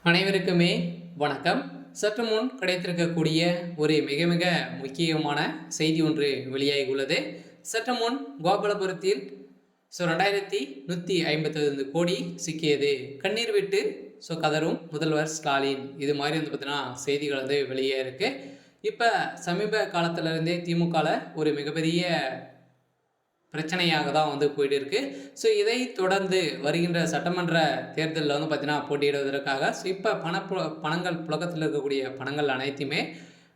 அனைவருக்குமே வணக்கம். சற்று முன் கிடைத்திருக்கக்கூடிய ஒரு மிக மிக முக்கியமான செய்தி ஒன்று வெளியாகியுள்ளது. சற்று முன் கோபாலபுரத்தில் 2155 கோடி சிக்கியது, கண்ணீர் விட்டு கதரும் முதல்வர் ஸ்டாலின். இது மாதிரி பார்த்தீங்கன்னா செய்திகள் வெளியே இருக்கு. இப்போ சமீப காலத்திலிருந்தே திமுகவில் ஒரு மிகப்பெரிய பிரச்சனையாக தான் போயிட்டு இருக்கு. ஸோ இதை தொடர்ந்து வருகின்ற சட்டமன்ற தேர்தலில் பார்த்தீங்கன்னா போட்டியிடுவதற்காக இப்போ பணங்கள் புழக்கத்தில் இருக்கக்கூடிய பணங்கள் அனைத்துமே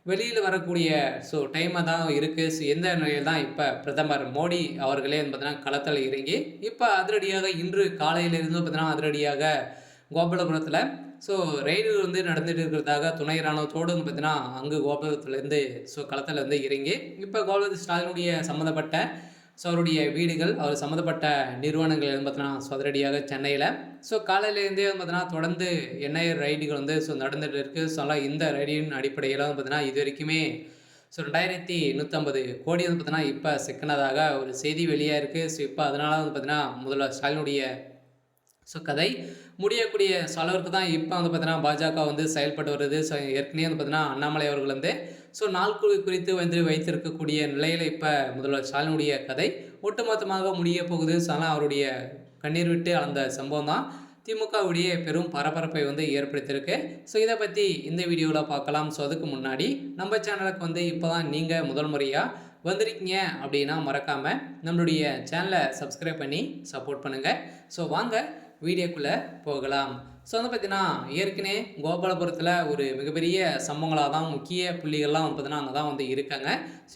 வெளியில் வரக்கூடிய டைமாக தான் இருக்குது. எந்த நிலையில் தான் இப்போ பிரதமர் மோடி அவர்களே பார்த்தீங்கன்னா களத்தில் இறங்கி இப்போ அதிரடியாக இன்று காலையிலிருந்து பார்த்தீங்கன்னா அதிரடியாக கோபாலபுரத்தில் ரெய்டு நடந்துட்டு இருக்கிறதாக துணை இராணுவத்தோடு பார்த்தீங்கன்னா அங்கு கோபாலபுரத்துலேருந்து களத்தில் இறங்கி இப்போ கோபாலபுரத்து ஸ்டாலினுடைய சம்மந்தப்பட்ட அவருடைய வீடுகள் அவர் சம்மந்தப்பட்ட நிறுவனங்கள் பார்த்தீங்கன்னா அதிரடியாக சென்னையில் காலையிலேருந்தே பார்த்தீங்கன்னா தொடர்ந்து என்ஐஏ ரைடுகள் நடந்துகிட்டு இருக்குது. இந்த ரைடின் அடிப்படையில் பார்த்தீங்கன்னா இது வரைக்குமே 2150 கோடி பார்த்தீங்கன்னா இப்போ சிக்கினதாக ஒரு செய்தி வெளியாக இருக்குது. இப்போ அதனால பார்த்தீங்கன்னா முதல்வர் ஸ்டாலினுடைய கதை முடியக்கூடிய அளவிற்கு தான் இப்போ பார்த்தீங்கன்னா பாஜக செயல்பட்டு வருது. ஏற்கனவே பார்த்தீங்கன்னா அண்ணாமலை அவர்கள் நாள் குறித்து வைத்திருக்கக்கூடிய நிலையில் இப்போ முதல்வர் ஸ்டாலினுடைய கதை ஒட்டுமொத்தமாக முடிய போகுது. அவருடைய கண்ணீர் விட்டு அந்த சம்பவம் தான் திமுகவுடைய பெரும் பரபரப்பை ஏற்படுத்தியிருக்கு. இதை பற்றி இந்த வீடியோவில் பார்க்கலாம். அதுக்கு முன்னாடி நம்ம சேனலுக்கு இப்போ தான் நீங்கள் முதல் முறையாக வந்திருக்கீங்க அப்படின்னா மறக்காமல் நம்மளுடைய சேனலை சப்ஸ்கிரைப் பண்ணி சப்போர்ட் பண்ணுங்கள். வாங்க வீடியோக்குள்ளே போகலாம். பார்த்தீங்கன்னா ஏற்கனவே கோபாலபுரத்தில் ஒரு மிகப்பெரிய சம்பவங்களாக தான் முக்கிய புள்ளிகள்லாம் பார்த்தீங்கன்னா அங்கே தான் இருக்காங்க.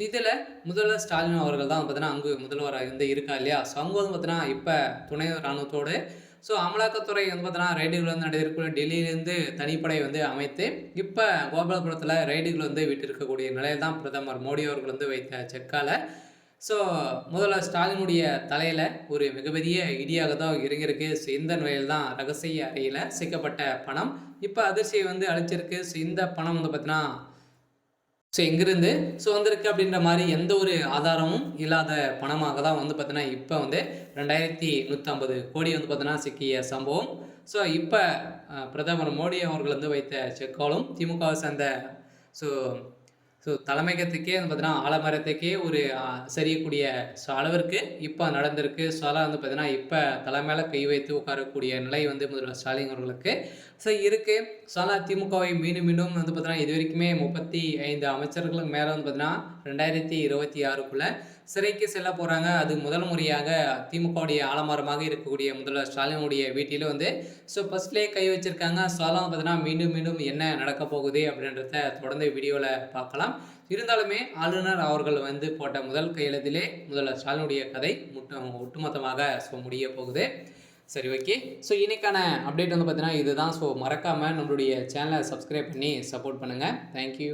இதில் முதல்வர் ஸ்டாலின் அவர்கள் தான் பார்த்தீங்கன்னா அங்கு முதல்வராக இருக்கா இல்லையா. அங்கே பார்த்தீங்கன்னா இப்போ துணை இராணுவத்தோடு அமலாக்கத்துறை பார்த்தீங்கன்னா ரைடுகள் நடந்திருக்கிற டெல்லியிலேருந்து தனிப்படை அமைத்து இப்போ கோபாலபுரத்தில் ரைடுகள் விட்டு இருக்கக்கூடிய நிலையில் தான் பிரதமர் மோடி அவர்கள் வைத்த செக்கால முதல்வர் ஸ்டாலினுடைய தலையில் ஒரு மிகப்பெரிய இடியாக தான் இறங்கியிருக்கு. இந்த நிலையில் தான் ரகசிய அறையில் சிக்கப்பட்ட பணம் இப்போ அதிர்ச்சியை அளிச்சிருக்கு. இந்த பணம் பார்த்தீங்கன்னா எங்கிருந்து வந்திருக்கு அப்படின்ற மாதிரி எந்த ஒரு ஆதாரமும் இல்லாத பணமாக தான் பார்த்தீங்கன்னா இப்போ 2150 கோடி பார்த்தீங்கன்னா சிக்கிய சம்பவம். இப்போ பிரதமர் மோடி அவர்கள் வைத்த செக்காலும் திமுகவை சேர்ந்த தலைமையகத்துக்கே பார்த்தீங்கன்னா ஆலமரத்துக்கே ஒரு சரியக்கூடிய அளவிற்கு இப்போ நடந்திருக்கு. அதான் பார்த்தீங்கன்னா இப்போ தலைமையில் கை வைத்து உட்காரக்கூடிய நிலை முதல்வர் ஸ்டாலின் அவர்களுக்கு இருக்குது. திமுகவை மீண்டும் மீண்டும் பார்த்தீங்கன்னா இது வரைக்குமே 35 அமைச்சர்களுக்கு மேலே பார்த்தீங்கன்னா 2026க்குள்ளே சிறைக்கு செல்ல போகிறாங்க. அது முதல் முறையாக திமுகவுடைய ஆலமரமாக இருக்கக்கூடிய முதல்வர் ஸ்டாலினுடைய வீட்டில் ஃபர்ஸ்ட்லேயே கை வச்சுருக்காங்க. பார்த்தீங்கன்னா மீண்டும் மீண்டும் என்ன நடக்க போகுது அப்படின்றத தொடர்ந்து வீடியோவில் பார்க்கலாம். இருந்தாலுமே ஆளுநர் அவர்கள் போட்ட முதல் கையெழுத்திலே முதல்வர் ஸ்டாலினுடைய கதை ஒட்டுமொத்தமாக முடிய போகுது. சரி, ஓகே. இன்னைக்கான அப்டேட் பார்த்தீங்கன்னா இதுதான். மறக்காமல் நம்மளுடைய சேனலை சப்ஸ்கிரைப் பண்ணி சப்போர்ட் பண்ணுங்கள். தேங்க்யூ.